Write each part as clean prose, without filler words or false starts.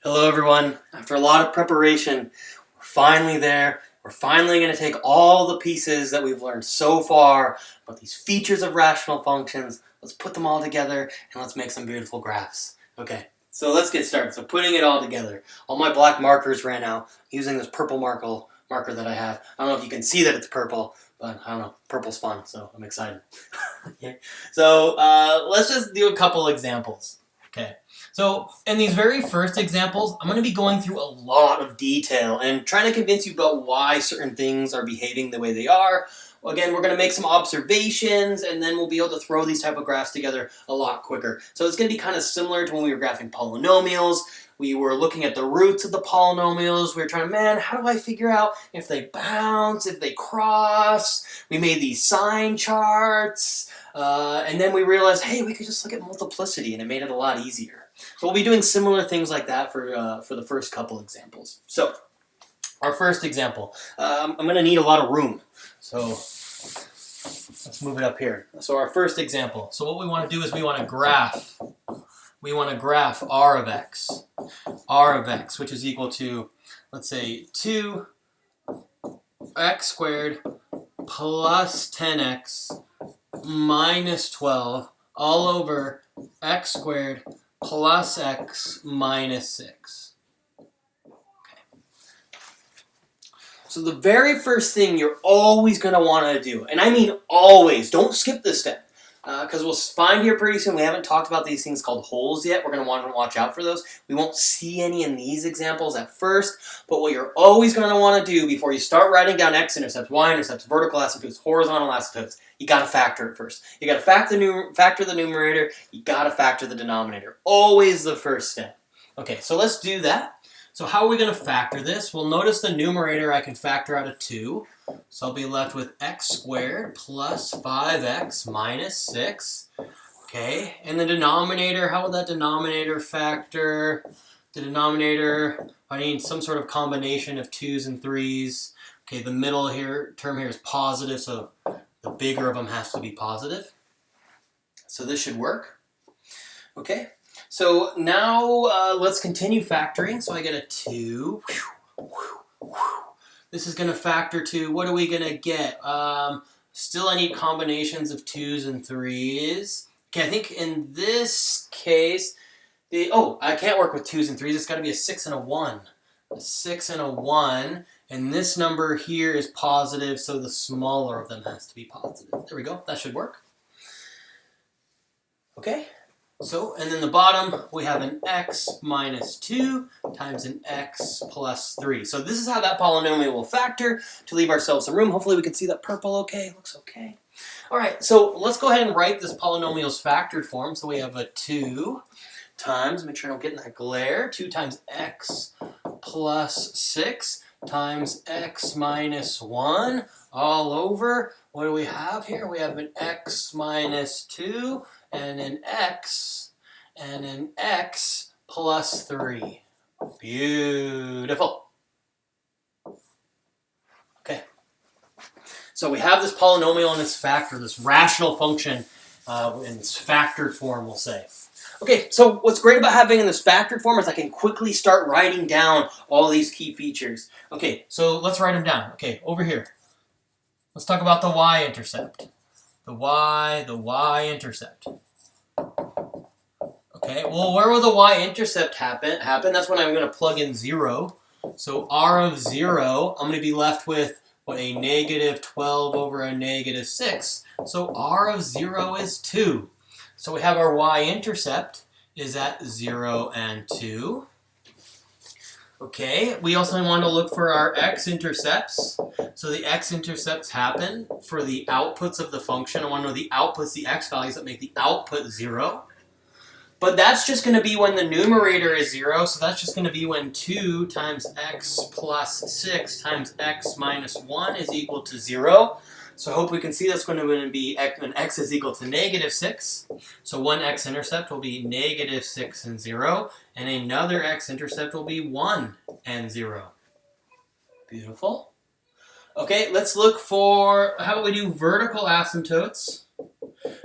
Hello everyone. After a lot of preparation, we're finally there. We're finally going to take all the pieces that we've learned so far about these features of rational functions, let's put them all together, and let's make some beautiful graphs. Okay, so let's get started. So putting it all together. All my black markers ran out using this purple marker that I have. I don't know if you can see that it's purple, but I don't know. Purple's fun, so I'm excited. Okay. So let's just do a couple examples. Okay. So in these very first examples, I'm going to be going through a lot of detail and trying to convince you about why certain things are behaving the way they are. Again, we're going to make some observations, and then we'll be able to throw these type of graphs together a lot quicker. So it's going to be kind of similar to when we were graphing polynomials. We were looking at the roots of the polynomials. We were trying, man, how do I figure out if they bounce, if they cross? We made these sign charts. And then we realized, hey, we could just look at multiplicity, and it made it a lot easier. So we'll be doing similar things like that for the first couple examples. So our first example, I'm going to need a lot of room. So let's move it up here. So our first example. So what we want to do is we want to graph. We want to graph r of x. R of x, which is equal to, let's say, 2x squared plus 10x minus 12 all over x squared plus x minus 6. Okay. So the very first thing you're always going to want to do, and I mean always, don't skip this step, because we'll find here pretty soon we haven't talked about these things called holes yet. We're going to want to watch out for those. We won't see any in these examples at first, but what you're always going to want to do before you start writing down x-intercepts, y-intercepts, vertical asymptotes, horizontal asymptotes, you got to factor it first. You got to factor the numerator, you got to factor the denominator. Always the first step. Okay, so let's do that. So how are we going to factor this? Well, notice the numerator I can factor out of 2. So I'll be left with x squared plus 5x minus 6. Okay, and the denominator, how will that denominator factor? The denominator, I need some sort of combination of 2's and 3's. Okay, the middle term here is positive, so the bigger of them has to be positive. So this should work. Okay, so now let's continue factoring. So I get a 2. This is going to factor to, what are we going to get? Still I need combinations of 2's and 3's. Okay, I think in this case, I can't work with 2's and 3's. It's got to be a 6 and a 1. A 6 and a 1. And this number here is positive, so the smaller of them has to be positive. There we go. That should work. Okay. So, and then the bottom, we have an x minus 2 times an x plus 3. So this is how that polynomial will factor to leave ourselves some room. Hopefully we can see that purple okay. Looks okay. All right, so let's go ahead and write this polynomial's factored form. So we have a 2 times, make sure I don't get in that glare, 2 times x plus 6 times x minus 1 all over. What do we have here? We have an x minus 2 and an x plus 3. Beautiful. Okay. So we have this polynomial and its factor, this rational function in its factored form, we'll say. Okay, so what's great about having in this factored form is I can quickly start writing down all these key features. Okay, so let's write them down. Okay, over here. Let's talk about the y-intercept. The y-intercept. Okay, well, where will the y-intercept happen? That's when I'm going to plug in 0. So r of 0, I'm going to be left with, what, a negative 12 over a negative 6. So r of 0 is 2. So we have our y-intercept is at 0 and 2. Okay, we also want to look for our x-intercepts. So the x-intercepts happen for the outputs of the function. I want to know the outputs, the x values that make the output 0. But that's just going to be when the numerator is 0, so that's just going to be when 2 times x plus 6 times x minus 1 is equal to 0. So I hope we can see that's going to be when x is equal to negative 6. So one x-intercept will be negative 6 and 0, and another x-intercept will be 1 and 0. Beautiful. Okay, let's look for, how about we do vertical asymptotes?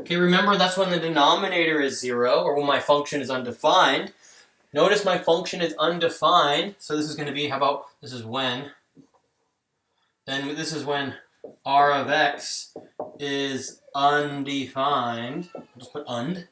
Okay, remember that's when the denominator is 0, or when my function is undefined. Notice my function is undefined, so this is going to be, how about, this is when, then this is when r of x is undefined. I'll just put und.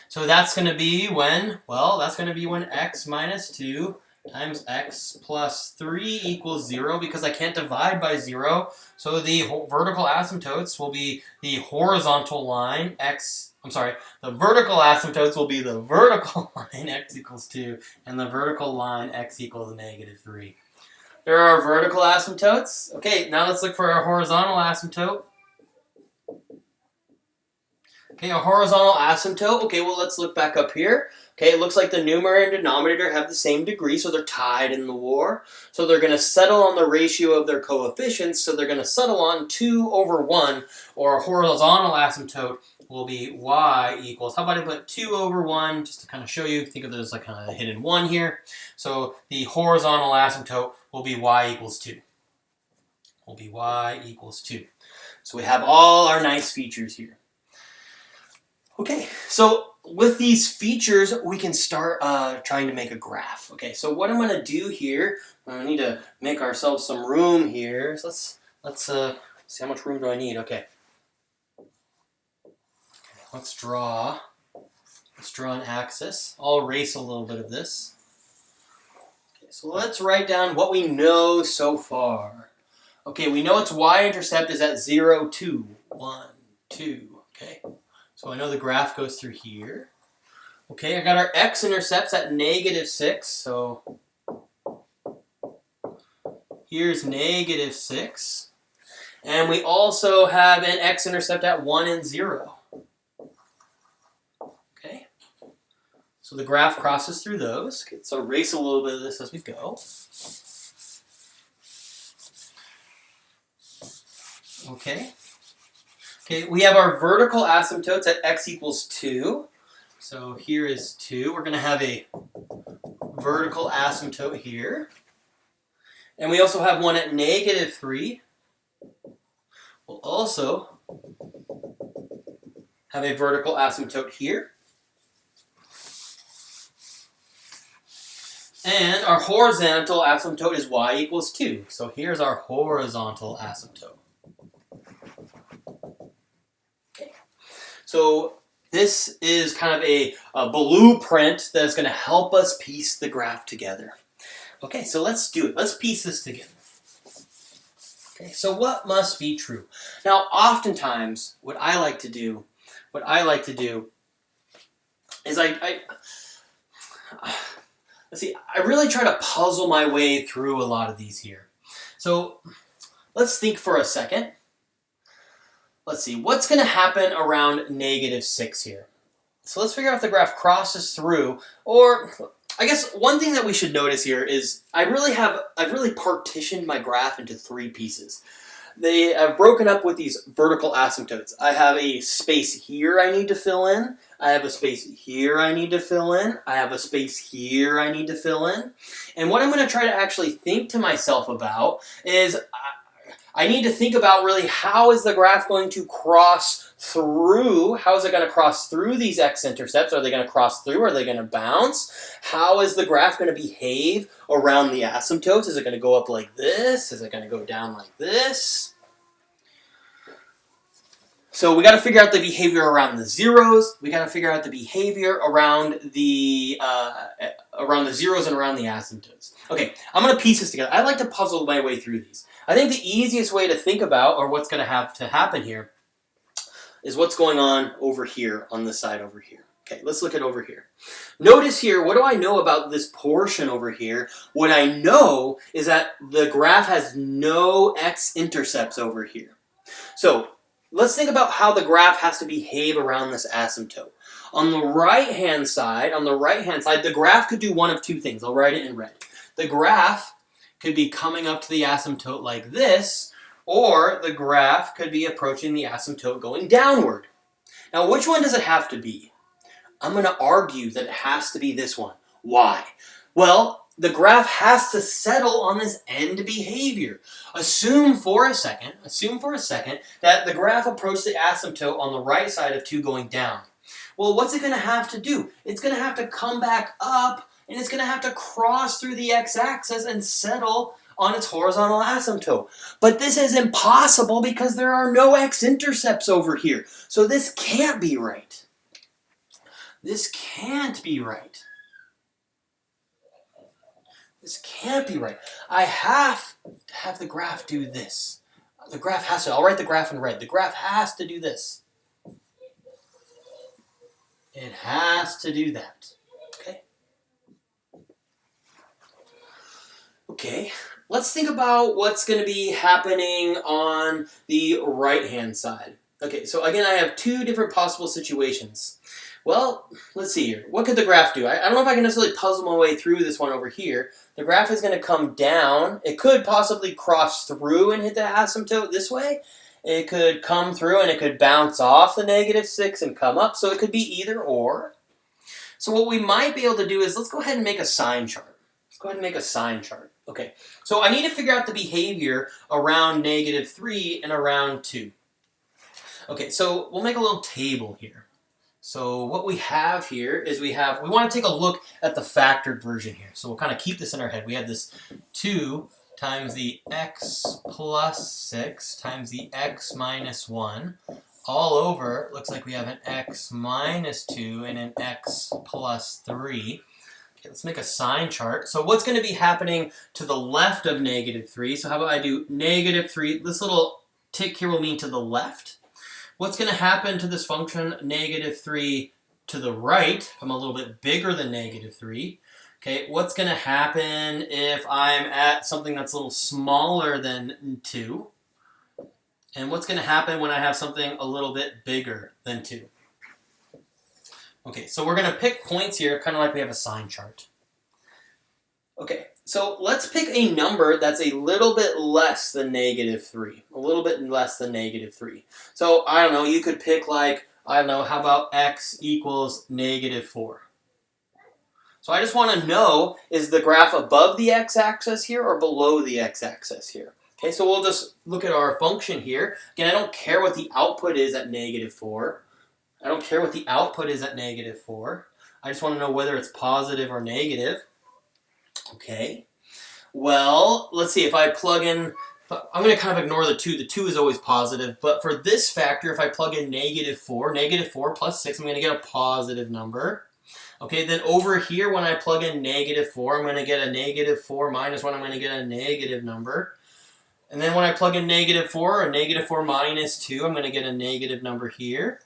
So that's going to be when, well, that's going to be when x minus 2 times x plus 3 equals 0, because I can't divide by 0. So the vertical asymptotes will be the horizontal line, the vertical asymptotes will be the vertical line, x equals 2, and the vertical line, x equals negative 3. There are vertical asymptotes. Okay, now let's look for our horizontal asymptote. Okay, a horizontal asymptote. Okay, well, let's look back up here. Okay, it looks like the numerator and denominator have the same degree, so they're tied in the war. So they're going to settle on the ratio of their coefficients, so they're going to settle on 2 over 1, or a horizontal asymptote will be y equals, how about I put 2 over 1, just to kind of show you, think of it as like kind of a hidden 1 here. So the horizontal asymptote will be y equals 2. Will be y equals 2. So we have all our nice features here. Okay, so with these features, we can start trying to make a graph. Okay, so what I'm going to do here, we need to make ourselves some room here. So let's see, how much room do I need? Okay. Let's draw an axis. I'll erase a little bit of this. Okay, so let's write down what we know so far. Okay, we know its y-intercept is at 0, 2, 1, 2. Okay, so I know the graph goes through here. Okay, I got our x-intercepts at negative 6, so here's negative 6. And we also have an x-intercept at 1 and 0. Okay, so the graph crosses through those. Okay, so erase a little bit of this as we go. Okay. Okay, we have our vertical asymptotes at x equals 2. So here is 2. We're going to have a vertical asymptote here. And we also have one at negative 3. We'll also have a vertical asymptote here. And our horizontal asymptote is y equals 2. So here's our horizontal asymptote. Okay. So this is kind of a blueprint that's going to help us piece the graph together. Okay, so let's do it. Let's piece this together. Okay, so what must be true? Now, oftentimes, what I like to do is I really try to puzzle my way through a lot of these here. So let's think for a second. Let's see, what's going to happen around negative 6 here? So let's figure out if the graph crosses through, or I guess one thing that we should notice here is I've really partitioned my graph into 3 pieces. They have broken up with these vertical asymptotes. I have a space here I need to fill in. I have a space here I need to fill in. I have a space here I need to fill in. And what I'm going to try to actually think to myself about is I need to think about really how is the graph going to cross through, how is it going to cross through these x-intercepts? Are they going to cross through? Are they going to bounce? How is the graph going to behave around the asymptotes? Is it going to go up like this? Is it going to go down like this? So we got to figure out the behavior around the zeros. We got to figure out the behavior around the zeros and around the asymptotes. Okay, I'm going to piece this together. I like to puzzle my way through these. I think the easiest way to think about, or what's going to have to happen here, is what's going on over here on this side over here. Okay, let's look at over here. Notice here, what do I know about this portion over here? What I know is that the graph has no x-intercepts over here. So let's think about how the graph has to behave around this asymptote. On the right-hand side, the graph could do one of 2 things. I'll write it in red. The graph could be coming up to the asymptote like this, or the graph could be approaching the asymptote going downward. Now, which one does it have to be? I'm going to argue that it has to be this one. Why? Well, the graph has to settle on this end behavior. Assume for a second that the graph approached the asymptote on the right side of 2 going down. Well, what's it going to have to do? It's going to have to come back up and it's going to have to cross through the x-axis and settle on its horizontal asymptote. But this is impossible because there are no x-intercepts over here. So this can't be right. This can't be right. This can't be right. I have to have the graph do this. The graph has to, I'll write the graph in red. The graph has to do this. It has to do that. Okay? Okay, let's think about what's going to be happening on the right-hand side. Okay, so again, I have two different possible situations. Well, let's see here. What could the graph do? I don't know if I can necessarily puzzle my way through this one over here. The graph is going to come down. It could possibly cross through and hit the asymptote this way. It could come through and it could bounce off the -6 and come up. So it could be either or. So what we might be able to do is let's go ahead and make a sign chart. Let's go ahead and make a sign chart. Okay, so I need to figure out the behavior around -3 and around 2. Okay, so we'll make a little table here. So what we have here is we want to take a look at the factored version here. So we'll kind of keep this in our head. We have this 2 times the x plus 6 times the x minus 1 all over. Looks like we have an x minus 2 and an x plus 3. Okay, let's make a sign chart. So what's going to be happening to the left of -3? So how about I do -3? This little tick here will mean to the left. What's going to happen to this function, -3 to the right? I'm a little bit bigger than -3. Okay, what's going to happen if I'm at something that's a little smaller than 2? And what's going to happen when I have something a little bit bigger than 2? Okay, so we're going to pick points here, kind of like we have a sign chart. Okay, so let's pick a number that's a little bit less than -3. A little bit less than -3. So, I don't know, you could pick like, I don't know, how about x equals -4? So I just want to know, is the graph above the x-axis here or below the x-axis here? Okay, so we'll just look at our function here. Again, I don't care what the output is at -4. I don't care what the output is at -4. I just want to know whether it's positive or negative. Okay, well, let's see, if I plug in, I'm going to kind of ignore the 2. The 2 is always positive, but for this factor, if I plug in -4 plus 6, I'm going to get a positive number. Okay, then over here, when I plug in -4, I'm going to get a -4 minus 1, I'm going to get a negative number. And then when I plug in -4 or -4 minus 2, I'm going to get a negative number here.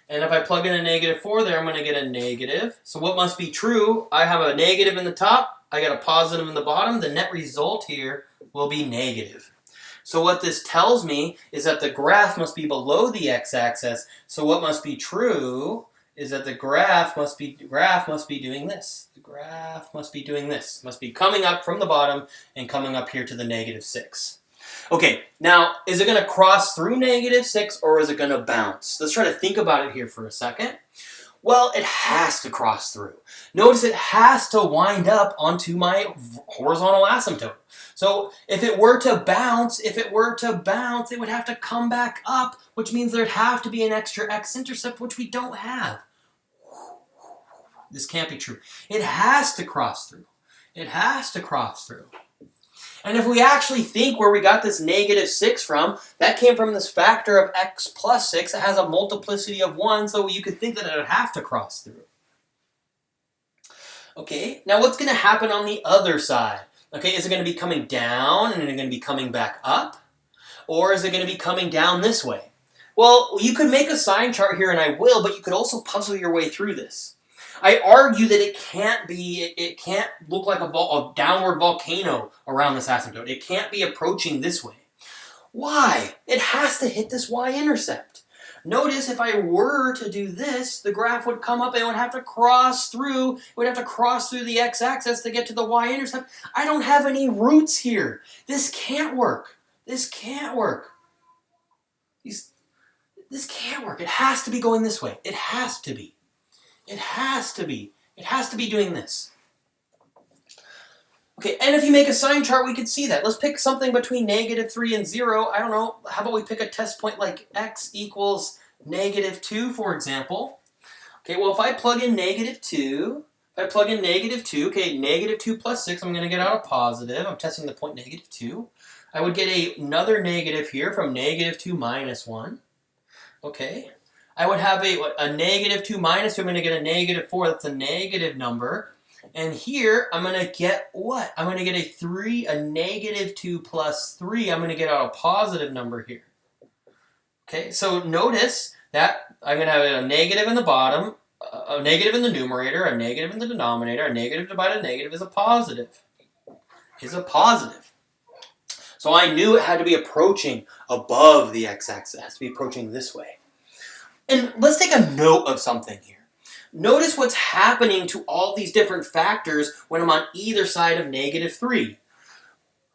And if I plug in a -4 there, I'm going to get a negative. So what must be true? I have a negative in the top. I got a positive in the bottom. The net result here will be negative. So what this tells me is that the graph must be below the x-axis. So what must be true is that the graph must be doing this. The graph must be doing this. Must be coming up from the bottom and coming up here to the -6. Okay, now, is it going to cross through -6 or is it going to bounce? Let's try to think about it here for a second. Well, it has to cross through. Notice it has to wind up onto my horizontal asymptote. So if it were to bounce, it would have to come back up, which means there'd have to be an extra x-intercept, which we don't have. This can't be true. It has to cross through. It has to cross through. And if we actually think where we got this -6 from, that came from this factor of x plus 6. It has a multiplicity of 1, so you could think that it would have to cross through. Okay, now what's going to happen on the other side? Okay, is it going to be coming down and is it going to be coming back up? Or is it going to be coming down this way? Well, you could make a sign chart here, and I will, but you could also puzzle your way through this. I argue that it can't look like a downward volcano around this asymptote. It can't be approaching this way. Why? It has to hit this y-intercept. Notice if I were to do this, the graph would come up and it would have to cross through. It would have to cross through the x-axis to get to the y-intercept. I don't have any roots here. This can't work. This can't work. This can't work. It has to be going this way. It has to be. It has to be. It has to be doing this. Okay, and if you make a sign chart, we could see that. Let's pick something between -3 and 0. I don't know. How about we pick a test point like x equals -2, for example. Okay, well, if I plug in -2, If I plug in -2, okay, -2 plus 6, I'm going to get out a positive. I'm testing the point -2. I would get another negative here from -2 minus 1. Okay. I would have a -2 minus 2. I'm going to get a -4. That's a negative number. And here, I'm going to get what? I'm going to get a -2 plus 3. I'm going to get out a positive number here. Okay, so notice that I'm going to have a negative in the bottom, a negative in the numerator, a negative in the denominator. A negative divided negative is a positive. So I knew it had to be approaching above the x-axis. It has to be approaching this way. And let's take a note of something here. Notice what's happening to all these different factors when I'm on either side of -3.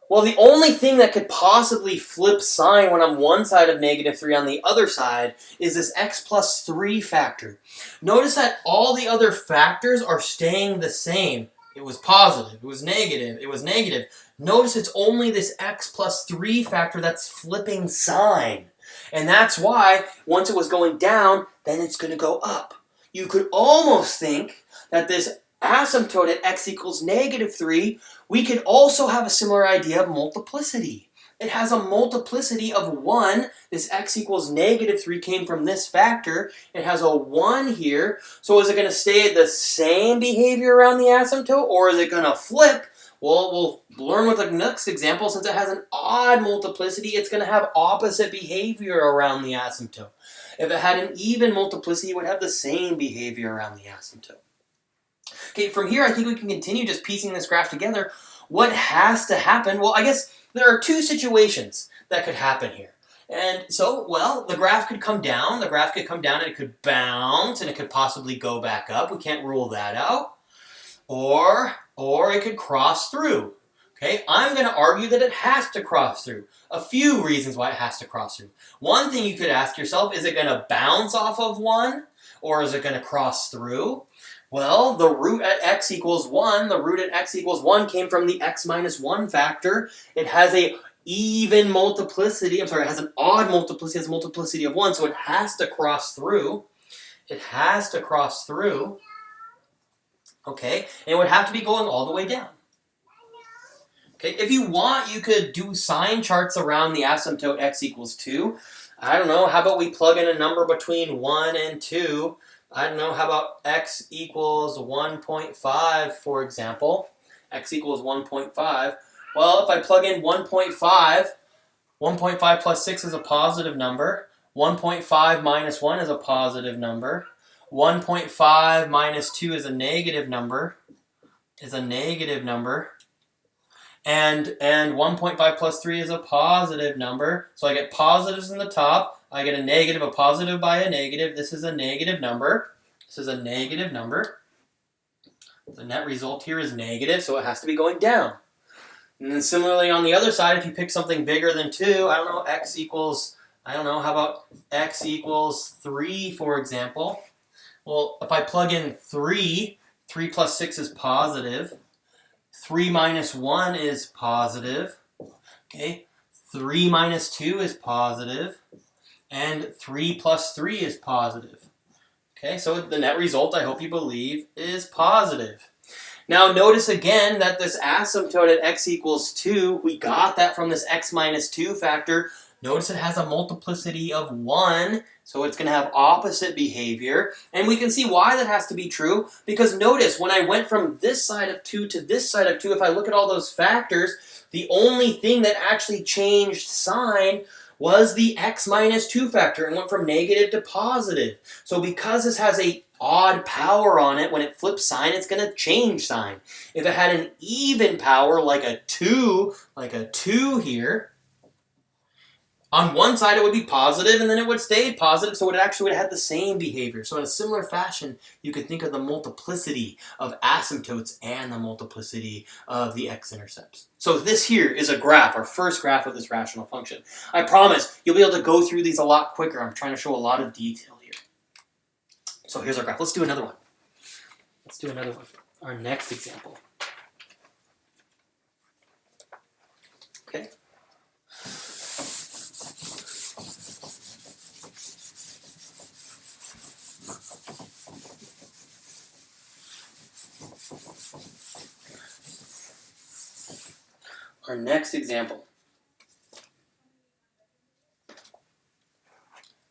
Well, the only thing that could possibly flip sign when I'm one side of -3 on the other side is this x plus 3 factor. Notice that all the other factors are staying the same. It was positive, it was negative, it was negative. Notice it's only this x plus 3 factor that's flipping sign. And that's why, once it was going down, then it's going to go up. You could almost think that this asymptote at x equals -3, we could also have a similar idea of multiplicity. It has a multiplicity of 1. This x equals -3 came from this factor. It has a 1 here. So is it going to stay the same behavior around the asymptote, or is it going to flip? Well, we'll learn with the next example. Since it has an odd multiplicity, it's going to have opposite behavior around the asymptote. If it had an even multiplicity, it would have the same behavior around the asymptote. Okay, from here, I think we can continue just piecing this graph together. What has to happen? Well, I guess there are two situations that could happen here. And so, well, the graph could come down. The graph could come down and it could bounce and it could possibly go back up. We can't rule that out. Or it could cross through. Okay, I'm going to argue that it has to cross through. A few reasons why it has to cross through. One thing you could ask yourself, is it going to bounce off of 1? Or is it going to cross through? Well, the root at x equals 1, the root at x equals 1 came from the x minus 1 factor. It has a even multiplicity, it has an odd multiplicity, it has a multiplicity of 1, so it has to cross through. It has to cross through. Okay, and it would have to be going all the way down. Okay, if you want, you could do sign charts around the asymptote x equals 2. I don't know, how about we plug in a number between 1 and 2? I don't know, how about x equals 1.5, for example? X equals 1.5. Well, if I plug in 1.5, 1.5 plus 6 is a positive number. 1.5 minus 1 is a positive number. 1.5 minus 2 is a negative number. And 1.5 plus 3 is a positive number. So I get positives in the top. I get a negative, a positive by a negative. This is a negative number. The net result here is negative, so it has to be going down. And then similarly on the other side, if you pick something bigger than 2, how about x equals 3, for example? Well, if I plug in 3 plus 6 is positive. 3 minus 1 is positive. Okay, 3 minus 2 is positive. And 3 plus 3 is positive. Okay, so the net result, I hope you believe, is positive. Now notice again that this asymptote at x equals 2, we got that from this x minus 2 factor. Notice it has a multiplicity of 1, so it's going to have opposite behavior. And we can see why that has to be true, because notice when I went from this side of 2 to this side of 2, if I look at all those factors, the only thing that actually changed sign was the x minus 2 factor and went from negative to positive. So because this has a odd power on it, when it flips sign, it's going to change sign. If it had an even power, like a 2 here, on one side it would be positive and then it would stay positive, so it actually would have had the same behavior. So in a similar fashion, you could think of the multiplicity of asymptotes and the multiplicity of the x-intercepts. So this here is a graph, our first graph of this rational function. I promise you'll be able to go through these a lot quicker. I'm trying to show a lot of detail here. So here's our graph. Let's do another one. Our next example. Okay. our next example.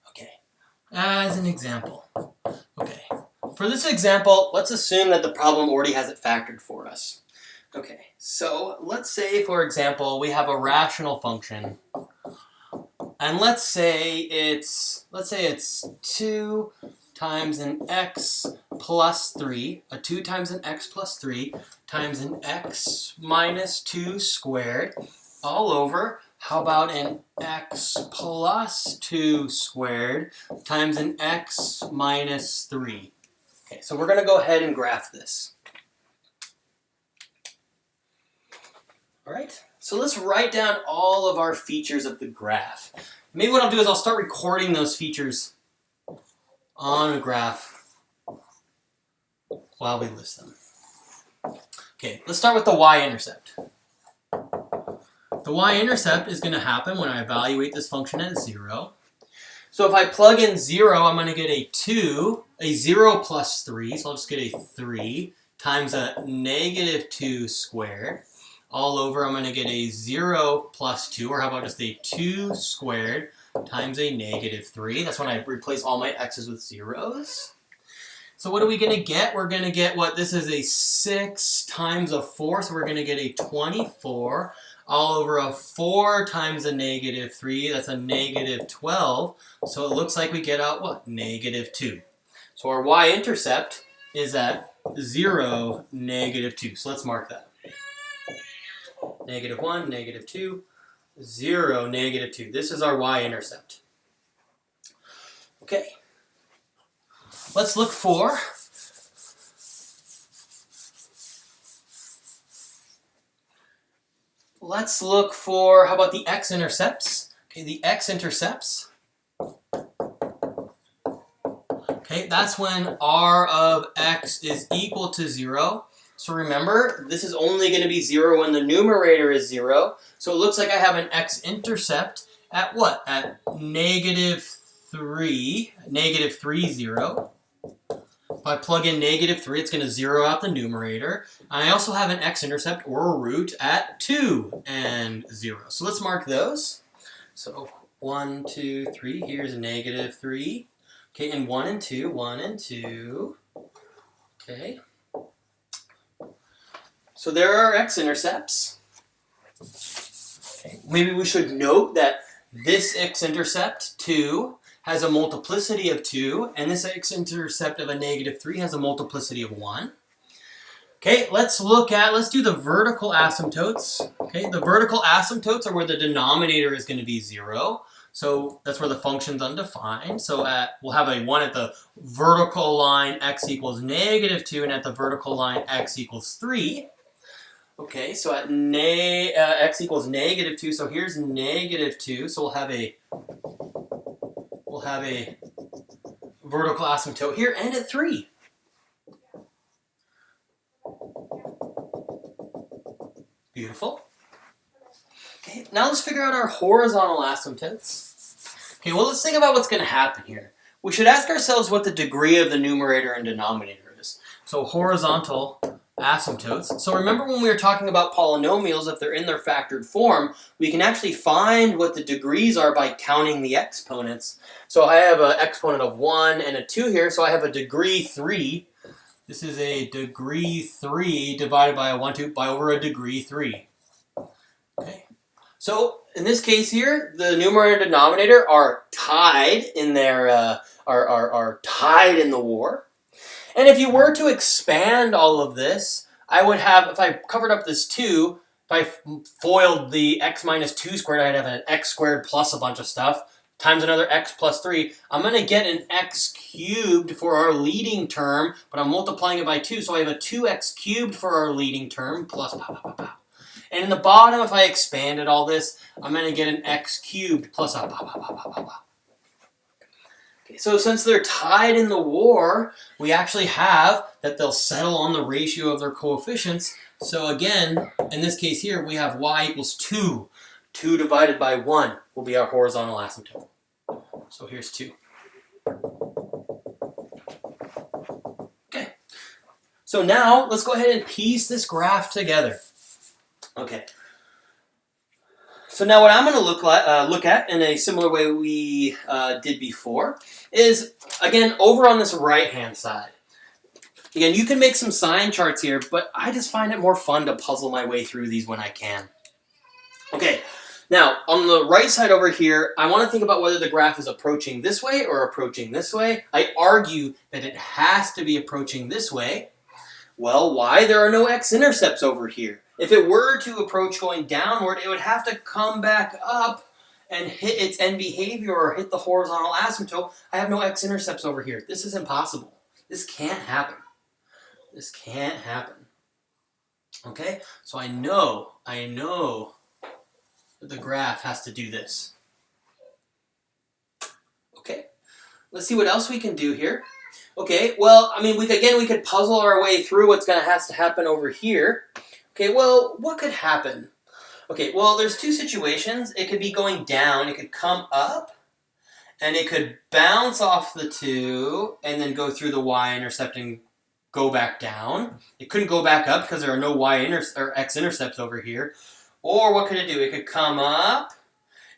Okay, as an example. Okay, for this example, let's assume that the problem already has it factored for us. Okay, so let's say, for example, we have a rational function, and let's say it's 2 times an x plus 3, a 2 times an x plus 3 times an x minus 2 squared, all over, how about an x plus 2 squared times an x minus 3? Okay, so we're going to go ahead and graph this. All right, so let's write down all of our features of the graph. Maybe what I'll do is I'll start recording those features on a graph while we list them. Okay, let's start with the y-intercept. The y-intercept is going to happen when I evaluate this function at 0. So if I plug in 0, I'm going to get a 2, a 0 plus 3, so I'll just get a 3 times a negative 2 squared. All over, I'm going to get a 0 plus 2, or how about just a 2 squared times a negative 3. That's when I replace all my x's with zeros. So what are we going to get? We're going to get what? This is a 6 times a 4, so we're going to get a 24 all over a 4 times a negative 3. That's a negative 12. So it looks like we get out what? Negative 2. So our y-intercept is at 0, negative 2. So let's mark that. Negative 1, negative 2, 0, negative 2. This is our y-intercept. Okay. Let's look for how about the x-intercepts? Okay, the x-intercepts. Okay, that's when r of x is equal to 0. So remember, this is only going to be 0 when the numerator is 0. So it looks like I have an x-intercept at what? At negative 3, 0. If I plug in negative 3, it's going to 0 out the numerator. And I also have an x-intercept or a root at 2 and 0. So let's mark those. So 1, 2, 3. Here's negative 3. Okay, and 1 and 2, 1 and 2. Okay. So there are x-intercepts. Okay. Maybe we should note that this x-intercept, 2, has a multiplicity of 2, and this x-intercept of a negative 3 has a multiplicity of 1. Okay, let's do the vertical asymptotes. Okay, the vertical asymptotes are where the denominator is going to be 0. So that's where the function's undefined. So we'll have a 1 at the vertical line, x equals negative 2, and at the vertical line, x equals 3. Okay, so at x equals negative 2, so here's negative 2, so we'll have a vertical asymptote here, and at 3. Beautiful. Okay, now let's figure out our horizontal asymptotes. Okay, well, let's think about what's going to happen here. We should ask ourselves what the degree of the numerator and denominator is. So horizontal asymptotes. So remember when we were talking about polynomials, if they're in their factored form, we can actually find what the degrees are by counting the exponents. So I have an exponent of 1 and a 2 here, so I have a degree 3. This is a degree 3 divided by a 1, 2, by over a degree 3. Okay. So in this case here, the numerator and denominator are tied in their are tied in the war. And if you were to expand all of this, I would have, if I covered up this 2, if I foiled the x minus 2 squared, I'd have an x squared plus a bunch of stuff, times another x plus 3. I'm going to get an x cubed for our leading term, but I'm multiplying it by 2, so I have a 2x cubed for our leading term, plus pow, pow, pow, pow. And in the bottom, if I expanded all this, I'm going to get an x cubed plus a pow, pow, pow, pow, pow, pow. Okay, so since they're tied in the war, we actually have that they'll settle on the ratio of their coefficients. So again, in this case here, we have y equals 2. 2 divided by 1 will be our horizontal asymptote. So here's 2. Okay. So now, let's go ahead and piece this graph together. Okay. So now what I'm going to look at in a similar way we did before is, again, over on this right-hand side. Again, you can make some sign charts here, but I just find it more fun to puzzle my way through these when I can. Okay, now on the right side over here, I want to think about whether the graph is approaching this way or approaching this way. I argue that it has to be approaching this way. Well, why? There are no x-intercepts over here. If it were to approach going downward, it would have to come back up and hit its end behavior or hit the horizontal asymptote. I have no x-intercepts over here. This is impossible. This can't happen. This can't happen. Okay? So I know that the graph has to do this. Okay? Let's see what else we can do here. Okay, well, I mean, we could puzzle our way through what's going to have to happen over here. Okay, well, what could happen? Okay, well, there's two situations. It could be going down. It could come up, and it could bounce off the 2 and then go through the y-intercept and go back down. It couldn't go back up because there are no x-intercepts over here. Or what could it do? It could come up.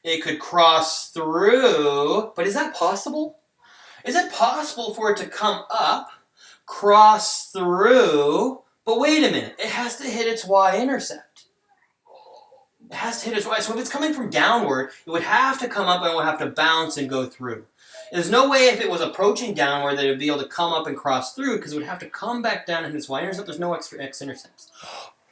It could cross through. But is that possible? Is it possible for it to come up, cross through, but wait a minute, it has to hit its y-intercept. It has to hit its y. So if it's coming from downward, it would have to come up and it would have to bounce and go through. There's no way if it was approaching downward that it would be able to come up and cross through because it would have to come back down and hit its y-intercept. There's no extra x-intercepts.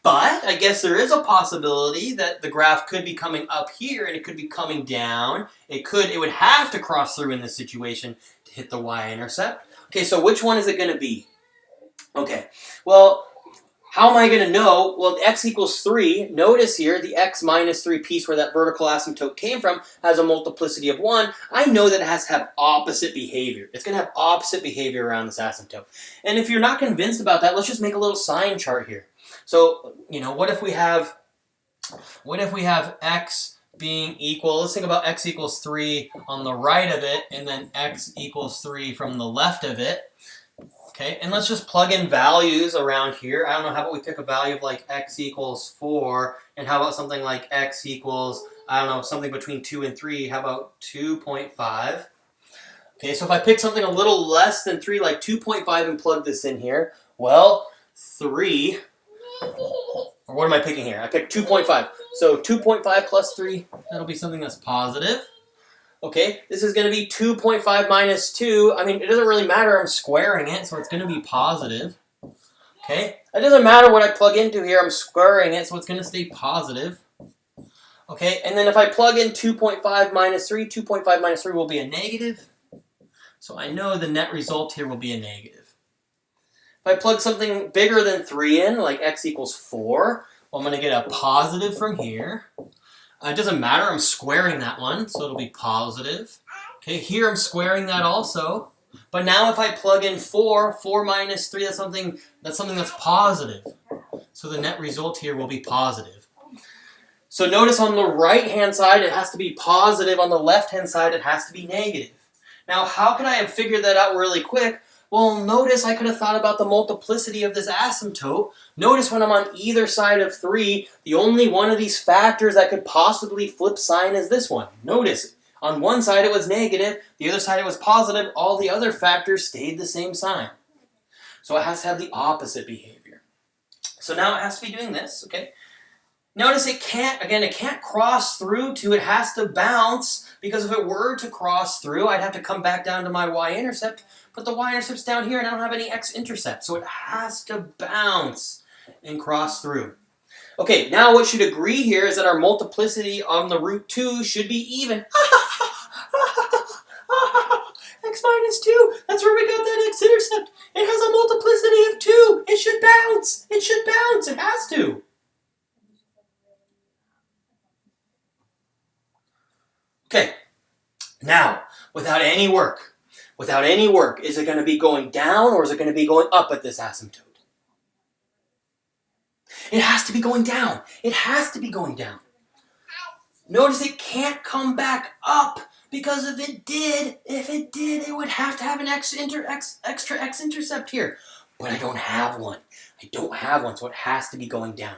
But I guess there is a possibility that the graph could be coming up here and it could be coming down. It would have to cross through in this situation to hit the y-intercept. Okay, so which one is it going to be? Okay, well, how am I going to know? Well, x equals 3. Notice here, the x minus 3 piece where that vertical asymptote came from has a multiplicity of 1. I know that it has to have opposite behavior. It's going to have opposite behavior around this asymptote. And if you're not convinced about that, let's just make a little sign chart here. So, what if we have x being equal, let's think about x equals 3 on the right of it, and then x equals 3 from the left of it. Okay, and let's just plug in values around here. I don't know, how about we pick a value of like x equals 4, and how about something like x equals, I don't know, something between 2 and 3, how about 2.5? Okay, so if I pick something a little less than 3, like 2.5, and plug this in here, well, 3... Or what am I picking here? I picked 2.5. So 2.5 plus 3, that'll be something that's positive. Okay, this is going to be 2.5 minus 2. I mean, it doesn't really matter. I'm squaring it, so it's going to be positive. Okay, it doesn't matter what I plug into here. I'm squaring it, so it's going to stay positive. Okay, and then if I plug in 2.5 minus 3, 2.5 minus 3 will be a negative. So I know the net result here will be a negative. If I plug something bigger than 3 in, like x equals 4, well, I'm going to get a positive from here. It doesn't matter, I'm squaring that one, so it'll be positive. Okay, here I'm squaring that also. But now if I plug in 4 minus 3, that's something that's positive. So the net result here will be positive. So notice on the right-hand side, it has to be positive. On the left-hand side, it has to be negative. Now, how could I have figured that out really quick? Well, notice I could have thought about the multiplicity of this asymptote. Notice when I'm on either side of 3, the only one of these factors that could possibly flip sign is this one. Notice, on one side it was negative, the other side it was positive, all the other factors stayed the same sign. So it has to have the opposite behavior. So now it has to be doing this, okay? Notice it can't cross through to, it has to bounce, because if it were to cross through, I'd have to come back down to my y-intercept, but the y-intercept's down here and I don't have any x-intercept, so it has to bounce and cross through. Okay, now what should agree here is that our multiplicity on the root 2 should be even. X minus 2, that's where we got that x-intercept. It has a multiplicity of 2. It should bounce. It should bounce. It has to. Okay, now, without any work, is it going to be going down or is it going to be going up at this asymptote? It has to be going down. It has to be going down. Notice it can't come back up, because if it did, it would have to have an extra x-intercept here. But I don't have one. So it has to be going down.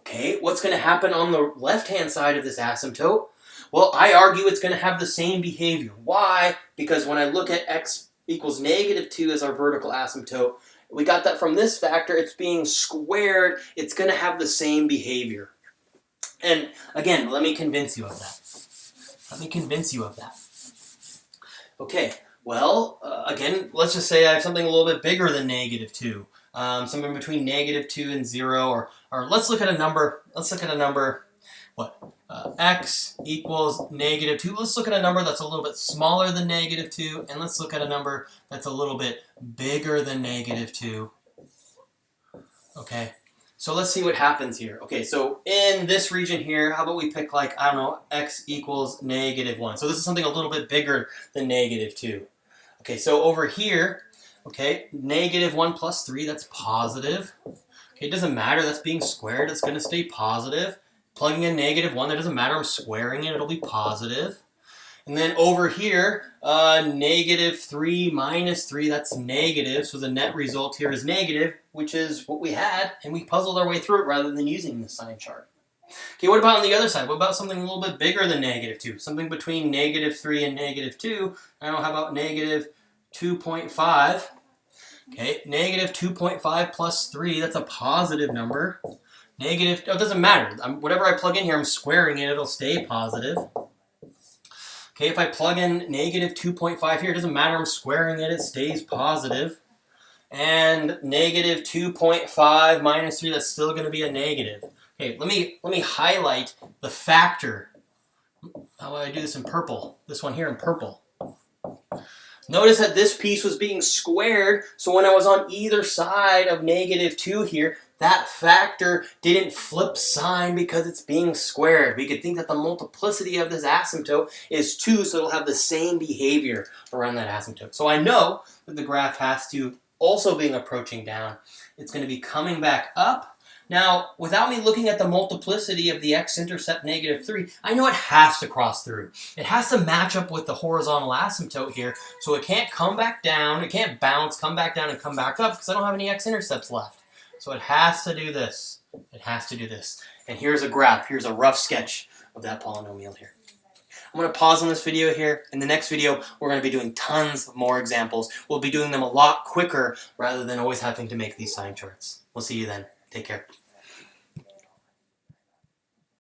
Okay, what's going to happen on the left-hand side of this asymptote? Well, I argue it's going to have the same behavior. Why? Because when I look at x equals -2 as our vertical asymptote, we got that from this factor. It's being squared. It's going to have the same behavior. And again, let me convince you of that. Let me convince you of that. Okay, well, again, let's just say I have something a little bit bigger than -2. Something between -2 and 0, or let's look at a number. Let's look at a number. What? X equals -2. Let's look at a number that's a little bit smaller than -2, and let's look at a number that's a little bit bigger than -2. Okay, so let's see what happens here. Okay, so in this region here, how about we pick, like, I don't know, x equals -1. So this is something a little bit bigger than -2. Okay, so over here, okay, -1 plus 3, that's positive. Okay, it doesn't matter, that's being squared, it's going to stay positive. Plugging in -1, that doesn't matter, I'm squaring it, it'll be positive. And then over here, -3 minus 3, that's negative, so the net result here is negative, which is what we had, and we puzzled our way through it rather than using the sign chart. Okay, what about on the other side? What about something a little bit bigger than -2? Something between -3 and -2. I don't know, how about -2.5? Okay, -2.5 plus 3, that's a positive number. It doesn't matter. Whatever I plug in here, I'm squaring it, it'll stay positive. Okay, if I plug in -2.5 here, it doesn't matter, I'm squaring it, it stays positive. And -2.5 minus 3, that's still going to be a negative. Okay, let me highlight the factor. How do I do this in purple? This one here in purple. Notice that this piece was being squared, so when I was on either side of -2 here, that factor didn't flip sign because it's being squared. We could think that the multiplicity of this asymptote is 2, so it'll have the same behavior around that asymptote. So I know that the graph has to also be approaching down. It's going to be coming back up. Now, without me looking at the multiplicity of the x-intercept -3, I know it has to cross through. It has to match up with the horizontal asymptote here, so it can't come back down, it can't bounce, come back down, and come back up because I don't have any x-intercepts left. So it has to do this. It has to do this. And here's a graph. Here's a rough sketch of that polynomial here. I'm going to pause on this video here. In the next video, we're going to be doing tons more examples. We'll be doing them a lot quicker rather than always having to make these sign charts. We'll see you then. Take care.